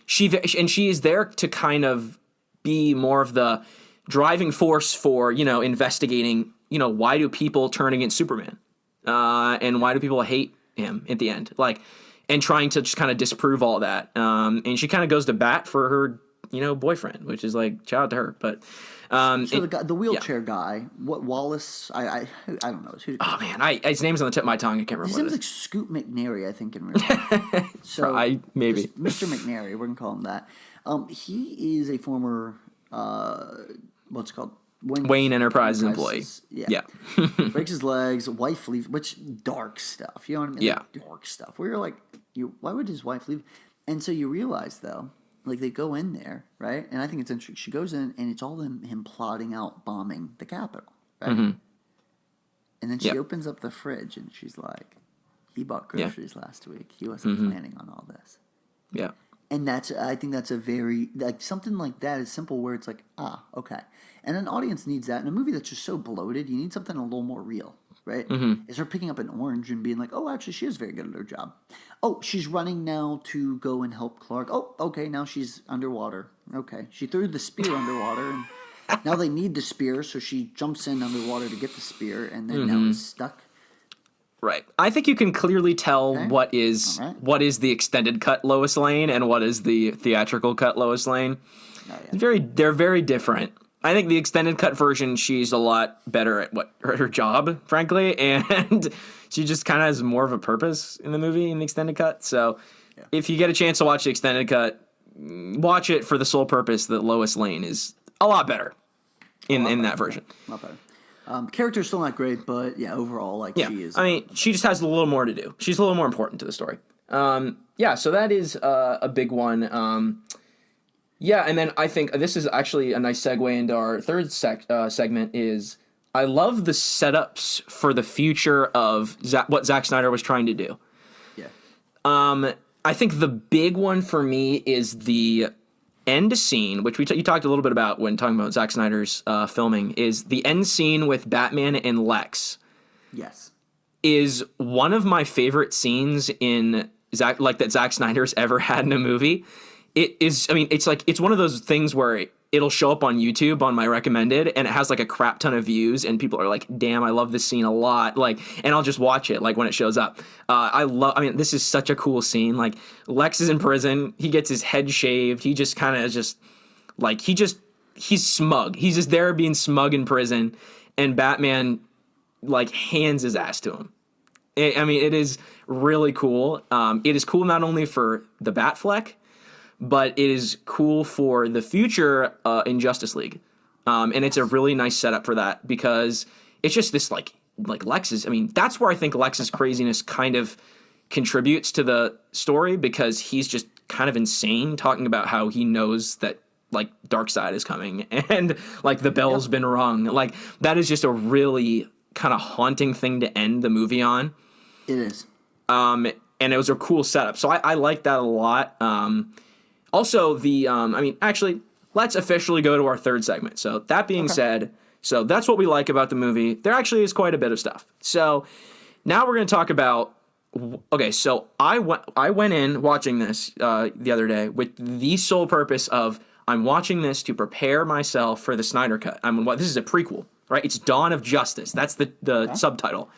She is there to kind of be more of the driving force for, investigating, why do people turn against Superman? And why do people hate him at the end? Like, and trying to just kind of disprove all that. And she kind of goes to bat for her, boyfriend, which is like, shout out to her. But the wheelchair guy, what Wallace? I don't know. Oh man, his name's on the tip of my tongue. I can't remember. His name's like Scoot McNairy, I think, in real life. So maybe Mr. McNairy, we're gonna call him that. He is a former what's it called? Wayne Enterprises employee. Yeah. Breaks his legs, wife leaves, which dark stuff. You know what I mean? Yeah. Like, dark stuff. Where you're like, why would his wife leave? And so you realize, though, like they go in there, right? And I think it's interesting. She goes in, and it's all him plotting out bombing the Capitol, right? Mm-hmm. And then she opens up the fridge, and she's like, he bought groceries last week. He wasn't planning on all this. Yeah. And I think that's a very, like, something like that is simple where it's like, okay. And an audience needs that. In a movie that's just so bloated, you need something a little more real, right? Mm-hmm. Is her picking up an orange and being like, oh, actually, she is very good at her job. Oh, she's running now to go and help Clark. Oh, okay, now she's underwater. Okay. She threw the spear underwater, and now they need the spear, so she jumps in underwater to get the spear, and then now is stuck. Right. I think you can clearly tell what is the extended cut Lois Lane and what is the theatrical cut Lois Lane. Oh, yeah. They're very different. I think the extended cut version, she's a lot better at her job, frankly, and she just kind of has more of a purpose in the movie in the extended cut. So if you get a chance to watch the extended cut, watch it for the sole purpose that Lois Lane is a lot better in that version. Not better. Character's still not great, but yeah, overall, like she is. I mean, she just has a little more to do. She's a little more important to the story. So that is a big one. And then I think this is actually a nice segue into our third segment is I love the setups for the future of what Zack Snyder was trying to do. Yeah. I think the big one for me is the end scene, which you talked a little bit about when talking about Zack Snyder's filming, is the end scene with Batman and Lex. Yes. Is one of my favorite scenes in that Zack Snyder's ever had in a movie. It is, I mean, it's one of those things where it'll show up on YouTube on my recommended and it has like a crap ton of views and people are like, damn, I love this scene a lot. Like, and I'll just watch it like when it shows up. This is such a cool scene. Like Lex is in prison. He gets his head shaved. He just kind of he's smug. He's just there being smug in prison and Batman like hands his ass to him. It is really cool. It is cool not only for the Batfleck, but it is cool for the future in Justice League. And it's a really nice setup for that because it's just this like Lex's. I mean, that's where I think Lex's craziness kind of contributes to the story because he's just kind of insane talking about how he knows that like Darkseid is coming and like the bell's been rung. Like that is just a really kind of haunting thing to end the movie on. It is. And it was a cool setup. So I like that a lot. Also, actually, let's officially go to our third segment. So that being said, so that's what we like about the movie. There actually is quite a bit of stuff. So now we're going to talk about, okay, so I went in watching this the other day with the sole purpose of I'm watching this to prepare myself for the Snyder Cut. This is a prequel, right? It's Dawn of Justice. That's the subtitle.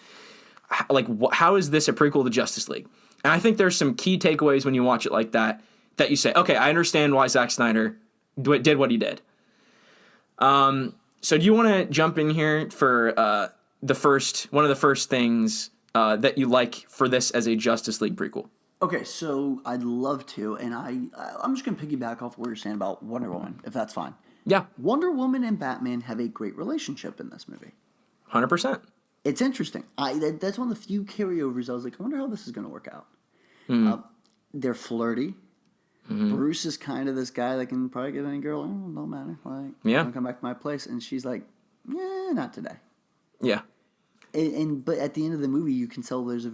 Like, how is this a prequel to Justice League? And I think there's some key takeaways when you watch it like that you say, okay, I understand why Zack Snyder did what he did. So do you want to jump in here for one of the first things that you like for this as a Justice League prequel? Okay, so I'd love to, and I'm just going to piggyback off what you're saying about Wonder Woman, if that's fine. Yeah. Wonder Woman and Batman have a great relationship in this movie. 100%. It's interesting. That's one of the few carryovers I was like, I wonder how this is going to work out. They're flirty. Mm-hmm. Bruce is kind of this guy that can probably get any girl. No matter. Like, I'll come back to my place, and she's like, yeah, not today. Yeah. But at the end of the movie, you can tell there's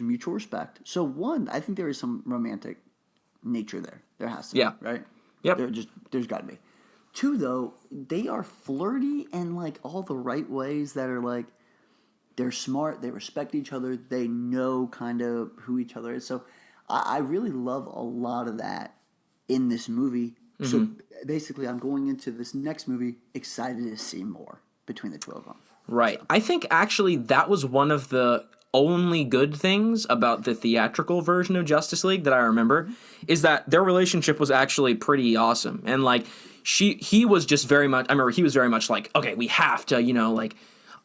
mutual respect. So one, I think there is some romantic nature there. There has to be, right? Yep. There's got to be. Two, though, they are flirty in like all the right ways that are like they're smart, they respect each other, they know kind of who each other is. So I really love a lot of that in this movie. Mm-hmm. So basically, I'm going into this next movie excited to see more between the two of them. Right. So. I think actually that was one of the only good things about the theatrical version of Justice League that I remember is that their relationship was actually pretty awesome. And like he was just very much, I remember he was very much like, okay, we have to, like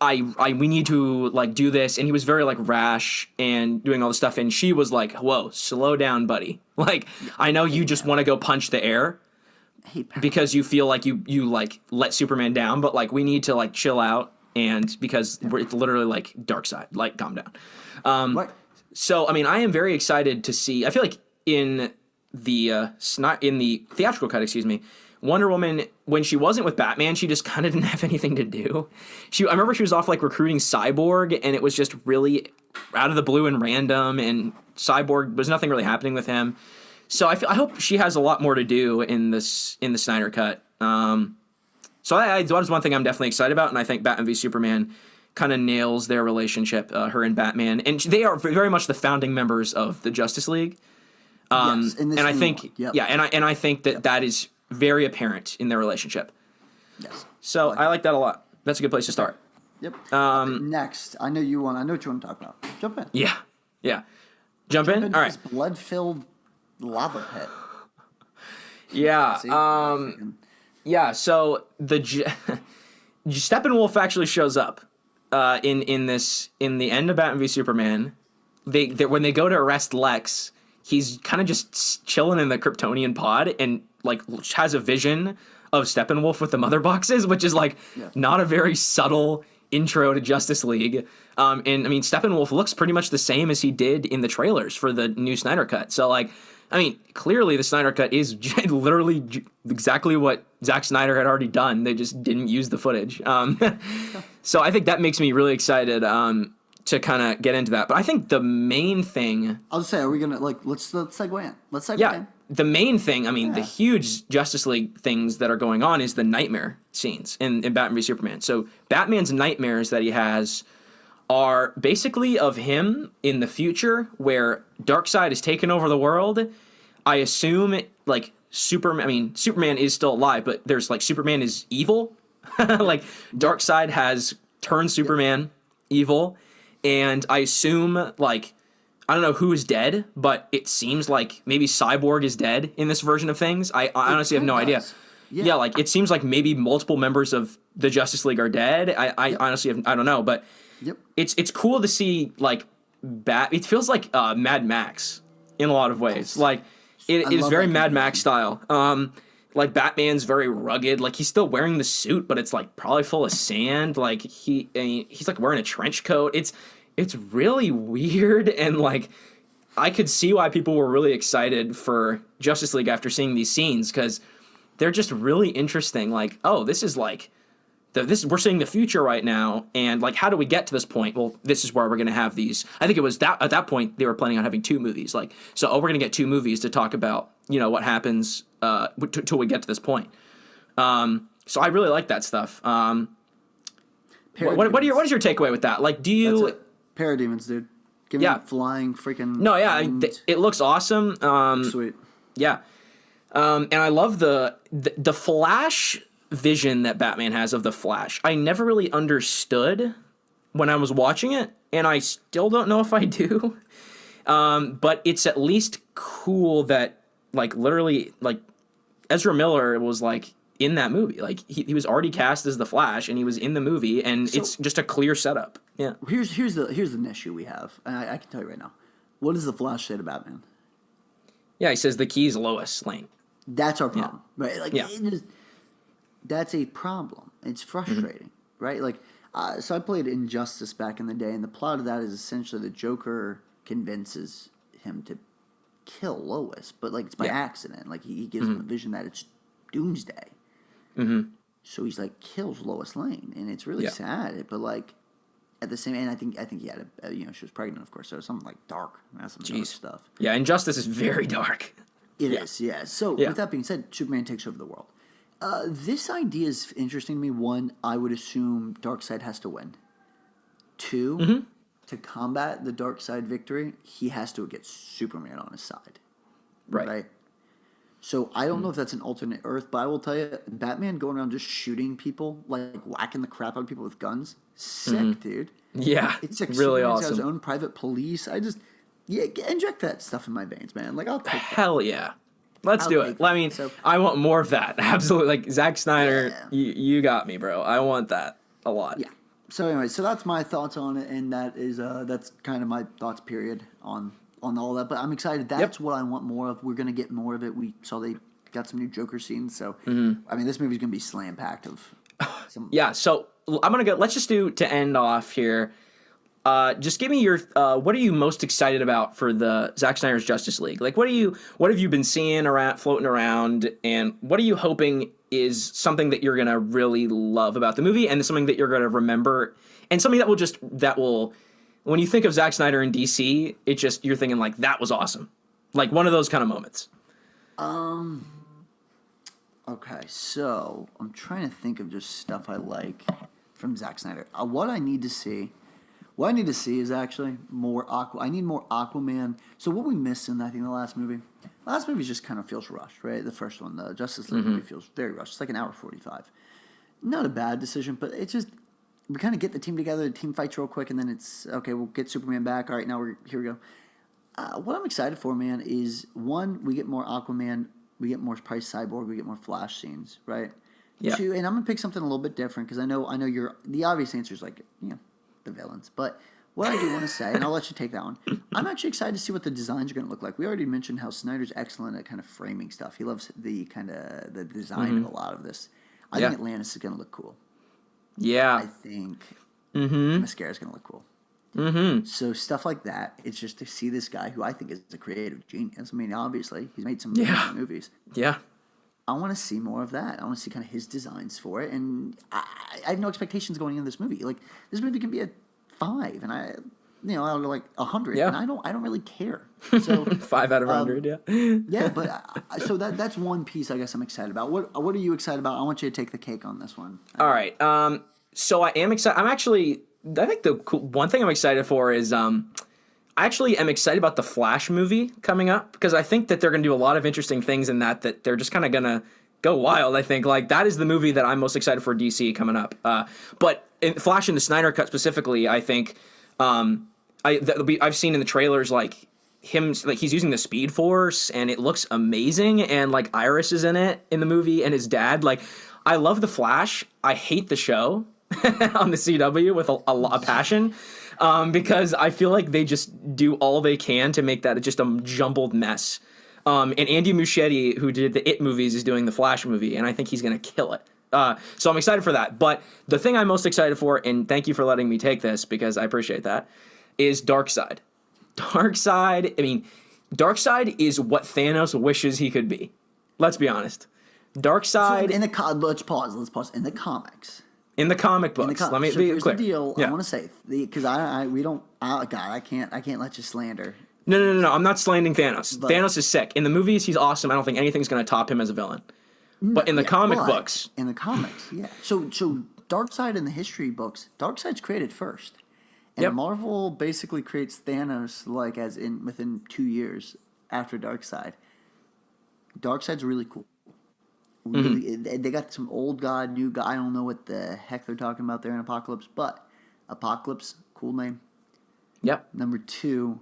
we need to like do this. And he was very like rash and doing all this stuff. And she was like, whoa, slow down, buddy. Like, I know you just want to go punch the air because you feel like you like let Superman down, but like we need to like chill out. And because it's literally like Darkseid, like calm down. So, I mean, I am very excited to see, I feel like in the theatrical cut, Wonder Woman, when she wasn't with Batman, she just kind of didn't have anything to do. I remember she was off like recruiting Cyborg, and it was just really out of the blue and random, and Cyborg was nothing really happening with him. So I hope she has a lot more to do in the Snyder Cut. So that is one thing I'm definitely excited about, and I think Batman v Superman kind of nails their relationship, her and Batman, and they are very much the founding members of the Justice League. Yes, and I think, and I think that is very apparent in their relationship. Yes. So I like that a lot. That's a good place to start. Yep. Next, I know what you want to talk about. Jump in. Yeah. Jump in. All right. This blood-filled lava pit. Yeah. Yeah. So the Steppenwolf actually shows up in the end of Batman v Superman. When they go to arrest Lex, he's kind of just chilling in the Kryptonian pod and like has a vision of Steppenwolf with the mother boxes, which is like not a very subtle intro to Justice League. And I mean, Steppenwolf looks pretty much the same as he did in the trailers for the new Snyder Cut. So like, I mean, clearly the Snyder Cut is literally exactly what Zack Snyder had already done. They just didn't use the footage. So I think that makes me really excited to kind of get into that. But I think the main thing... I'll just say, are we going to, like, let's segue in. Let's segue in. The main thing, I mean, the huge Justice League things that are going on is the nightmare scenes in Batman v Superman. So Batman's nightmares that he has are basically of him in the future where Darkseid has taken over the world. I assume, like, Superman is still alive, but there's, like, Superman is evil. Like, Darkseid has turned Superman evil. And I assume, like, I don't know who is dead, but it seems like maybe Cyborg is dead in this version of things. I honestly have no idea. Yeah, like, it seems like maybe multiple members of the Justice League are dead. I honestly I don't know, but it's cool to see, like, it feels like Mad Max in a lot of ways. Like, it is very Mad Max style. Like, Batman's very rugged. Like, he's still wearing the suit, but it's, like, probably full of sand. Like, he's like, wearing a trench coat. It's really weird, and, like, I could see why people were really excited for Justice League after seeing these scenes, because they're just really interesting. Like, oh, this is, like, we're seeing the future right now, and, like, how do we get to this point? Well, this is where we're going to have these. I think it was at that point they were planning on having 2 movies. Like, so, we're going to get 2 movies to talk about, you know, what happens till we get to this point. So I really like that stuff. What is your takeaway with that? Like, do you... Parademons, dude. Give me flying freaking... No, yeah, it looks awesome. Sweet. Yeah. And I love the Flash vision that Batman has of the Flash. I never really understood when I was watching it, and I still don't know if I do. But it's at least cool that, like, literally, like, Ezra Miller was, like, in that movie. Like, he was already cast as the Flash, and he was in the movie, and it's just a clear setup. Yeah. Here's the issue we have, and I can tell you right now. What does the Flash say to Batman? Yeah, he says the key's Lois Lane. That's our problem, right? Like, that's a problem. It's frustrating, right? Like, so I played Injustice back in the day, and the plot of that is essentially the Joker convinces him to kill Lois, but, like, it's by accident. Like, he gives him a vision that it's Doomsday. So he's, like, kills Lois Lane, and it's really sad. But, like, at the same, and I think he had she was pregnant, of course. So something like dark, some dark stuff. Yeah, Injustice is very dark. It is, yeah. So with that being said, Superman takes over the world. This idea is interesting to me. 1, I would assume Darkseid has to win. 2, to combat the Darkseid victory, he has to get Superman on his side. Right? So I don't know if that's an alternate Earth, but I will tell you, Batman going around just shooting people, like whacking the crap out of people with guns, sick, dude. Yeah, it's like really Superman's awesome. got his own private police. I just, inject that stuff in my veins, man. Like, I'll take that. Hell yeah. Let's do it. I mean, I want more of that. Absolutely. Like, Zack Snyder, you got me, bro. I want that a lot. Yeah. So anyway, so that's my thoughts on it, and that is that's kind of my thoughts period on all that. But I'm excited. That's what I want more of. We're gonna get more of it. We saw they got some new Joker scenes, so I mean, this movie's gonna be slam packed of some. Yeah. So I'm gonna go. Let's just do to end off here. Just give me your what are you most excited about for the Zack Snyder's Justice League? Like, what have you been seeing floating around, and what are you hoping is something that you're gonna really love about the movie, and something that you're gonna remember, and something that will when you think of Zack Snyder in DC, you're thinking like that was awesome, like one of those kind of moments. Okay, so I'm trying to think of just stuff I like from Zack Snyder. What I need to see is actually more I need more Aquaman. So what we missed in, I think, the last movie just kind of feels rushed, right? The first one, the Justice League movie, feels very rushed. It's like an hour 45. Not a bad decision, but it's just, we kind of get the team together, the team fights real quick, and then it's, okay, we'll get Superman back. All right, here we go. What I'm excited for, man, is 1, we get more Aquaman, we get more Price Cyborg, we get more Flash scenes, right? Yeah. 2, and I'm going to pick something a little bit different, because I know the obvious answer is like, the villains. But what I do want to say, and I'll let you take that one. I'm actually excited to see what the designs are going to look like. We already mentioned how Snyder's excellent at kind of framing stuff. He loves the kind of the design of a lot of this. I think Atlantis is going to look cool. Yeah. I think Mascara is going to look cool. Mm-hmm. So stuff like that. It's just to see this guy who I think is a creative genius. I mean, obviously he's made some amazing movies. Yeah. I want to see more of that. I want to see kind of his designs for it, and I have no expectations going into this movie. Like, this movie can be a 5, and out of like 100, and I don't really care. So 5 out of 100, yeah. Yeah, but so that's one piece I guess I'm excited about. What are you excited about? I want you to take the cake on this one. All right. So I am excited. I think the one thing I'm excited for is I actually am excited about the Flash movie coming up, because I think that they're going to do a lot of interesting things in that they're just kind of going to go wild. I think like that is the movie that I'm most excited for DC coming up. But in Flash in the Snyder Cut specifically, I think I've seen in the trailers like him, like he's using the Speed Force and it looks amazing, and like Iris is in it in the movie and his dad. Like, I love the Flash. I hate the show on the CW with a lot of passion. Because I feel like they just do all they can to make that just a jumbled mess. And Andy Muschietti, who did the It movies, is doing the Flash movie, and I think he's going to kill it. So I'm excited for that. But the thing I'm most excited for, and thank you for letting me take this because I appreciate that, is Darkseid. Darkseid is what Thanos wishes he could be. Let's be honest. Darkseid. So let's pause. In the comics. In the comic books, let me be clear. The deal. Yeah. I want to say because I can't let you slander. No. I'm not slandering Thanos. Thanos is sick. In the movies, he's awesome. I don't think anything's going to top him as a villain. But in the comic books, yeah. So Darkseid in the history books, Darkseid's created first, and Marvel basically creates Thanos within 2 years after Darkseid. Darkseid's really cool. Really, they got some old god, new god. I don't know what the heck they're talking about there in Apocalypse, but Apocalypse, cool name. Yep. Number 2,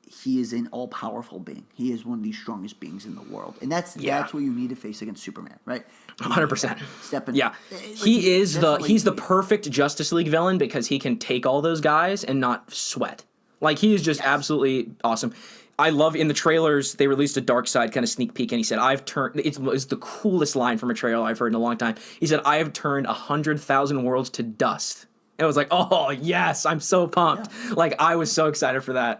he is an all-powerful being. He is one of the strongest beings in the world, and that's what you need to face against Superman, right? 100%. Step in. Yeah, he's the perfect Justice League villain because he can take all those guys and not sweat. Like, he is just absolutely awesome. I love in the trailers, they released a Darkseid kind of sneak peek, and he said, it's the coolest line from a trailer I've heard in a long time. He said, I have turned 100,000 worlds to dust. And I was like, oh, yes, I'm so pumped. Yeah. Like, I was so excited for that.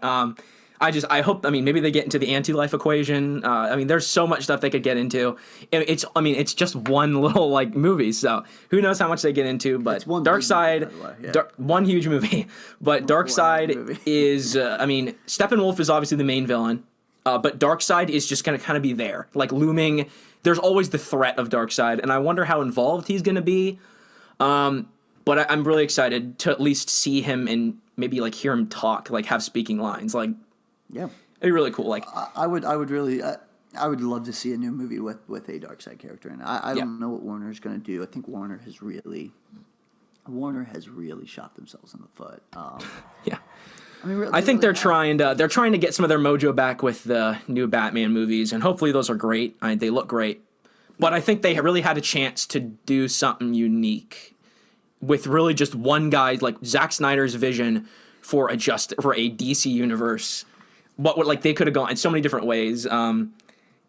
I hope, maybe they get into the anti-life equation. There's so much stuff they could get into. It's just one little, movie, so who knows how much they get into, but Darkseid, one huge movie. But Darkseid is, Steppenwolf is obviously the main villain, but Darkseid is just going to kind of be there, looming. There's always the threat of Darkseid, and I wonder how involved he's going to be. But I'm really excited to at least see him and maybe, hear him talk, have speaking lines, yeah, it'd be really cool. I would love to see a new movie with a Darkseid character, and I don't know what Warner's going to do. I think Warner has really shot themselves in the foot. Yeah, I think they're trying to get some of their mojo back with the new Batman movies, and hopefully those are great. They look great, but I think they really had a chance to do something unique with really just one guy, like Zack Snyder's vision for a DC universe. What they could have gone in so many different ways. And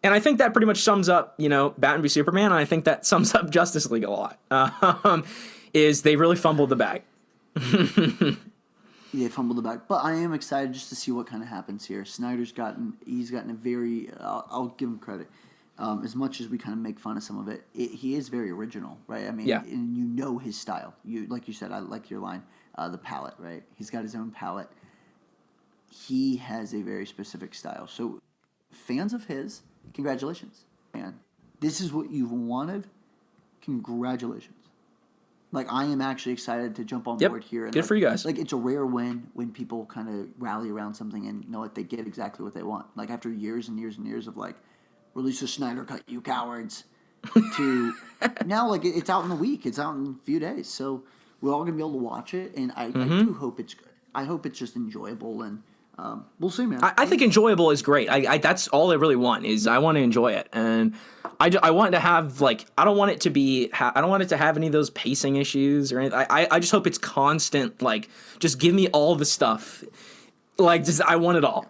I think that pretty much sums up, Batman v Superman, and I think that sums up Justice League a lot. Is they really fumbled the bag. Yeah, fumbled the bag. But I am excited just to see what kind of happens here. Snyder's gotten a very, I'll give him credit. As much as we kind of make fun of some of it, he is very original, right? And his style. Like you said, I like your line, the palette, right? He's got his own palette. He has a very specific style. So, fans of his, congratulations. Man, this is what you've wanted. Congratulations. I am actually excited to jump on board here. And good for you guys. It's a rare win when people kind of rally around something and know that they get exactly what they want. After years and years and years of, release a Snyder Cut, you cowards, to now, it's out in a week. It's out in a few days. So, we're all going to be able to watch it, and I do hope it's good. I hope it's just enjoyable, and we'll see, man. I think enjoyable is great. That's all I really want is I want to enjoy it, and I want to have like I don't want it to be I don't want it to have any of those pacing issues or anything. I just hope it's constant. Like just give me all the stuff. Like just I want it all.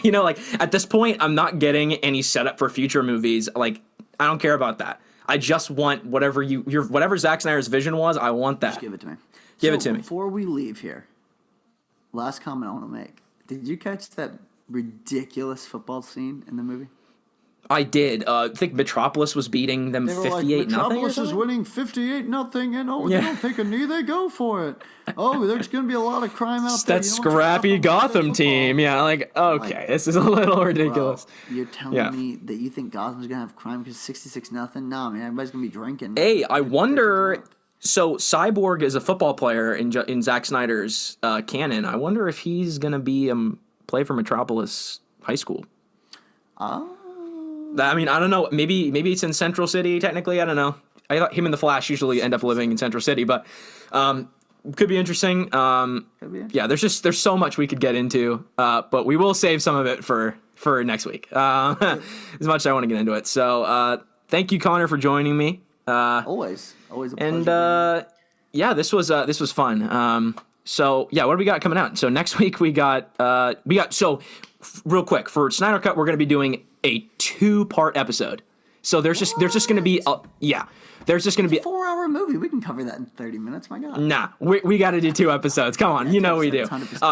You know, like at this point I'm not getting any setup for future movies. Like I don't care about that. I just want whatever whatever Zack Snyder's vision was. I want that. Just give it to me. Give it to me. Before we leave here, last comment I want to make. Did you catch that ridiculous football scene in the movie? I did. I think Metropolis was beating them 58-0. Metropolis is winning 58-0, and they don't take a knee, they go for it. Oh, there's going to be a lot of crime out there. That scrappy Gotham team. Yeah, like, okay, this is a little ridiculous. Bro, you're telling me that you think Gotham's going to have crime because 66-0? No, man, everybody's going to be drinking. Hey, I wonder... So, Cyborg is a football player in Zack Snyder's canon. I wonder if he's going to be play for Metropolis High School. I mean, I don't know. Maybe it's in Central City, technically. I don't know. I thought him and the Flash usually end up living in Central City, but could be interesting. Yeah, there's so much we could get into, but we will save some of it for next week. As much as I want to get into it. So thank you, Connor, for joining me. Always a pleasure. And yeah, this was fun. So yeah, what do we got coming out? So next week we got so real quick for Snyder Cut, we're going to be doing a 2-part episode. So there's just going to be there's just going to be a 4-hour movie. We can cover that in 30 minutes. My God. Nah, we got to do 2 episodes. Come on, you know we do.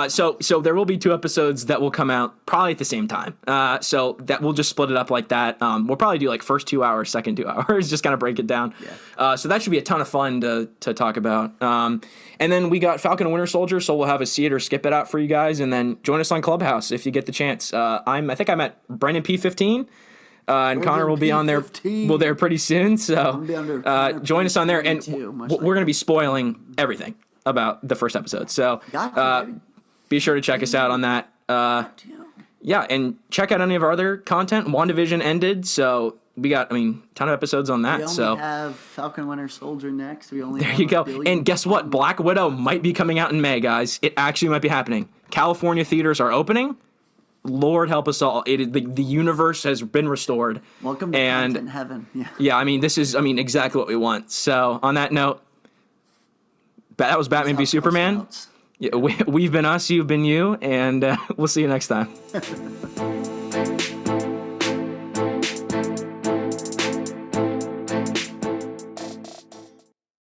So there will be 2 episodes that will come out probably at the same time. So that we'll just split it up like that. We'll probably do like first 2 hours, second 2 hours, just kind of break it down. Yeah. So that should be a ton of fun to talk about. And then we got Falcon and Winter Soldier, so we'll have a see it or skip it out for you guys, and then join us on Clubhouse if you get the chance. I think I'm at Brendan P15. And Connor will be on there. Well, there pretty soon. So join us on there, and we're going to be spoiling everything about the first episode. So be sure to check us out on that. Yeah, and check out any of our other content. WandaVision ended, so we got ton of episodes on that. We only have Falcon Winter Soldier next. There you go. And guess what? Black Widow might be coming out in May, guys. It actually might be happening. California theaters are opening. Lord help us all. The universe has been restored. Welcome to content heaven. Yeah, this is exactly what we want. So on that note, that was Batman v Superman. Yeah, we've been us, you've been you, and we'll see you next time.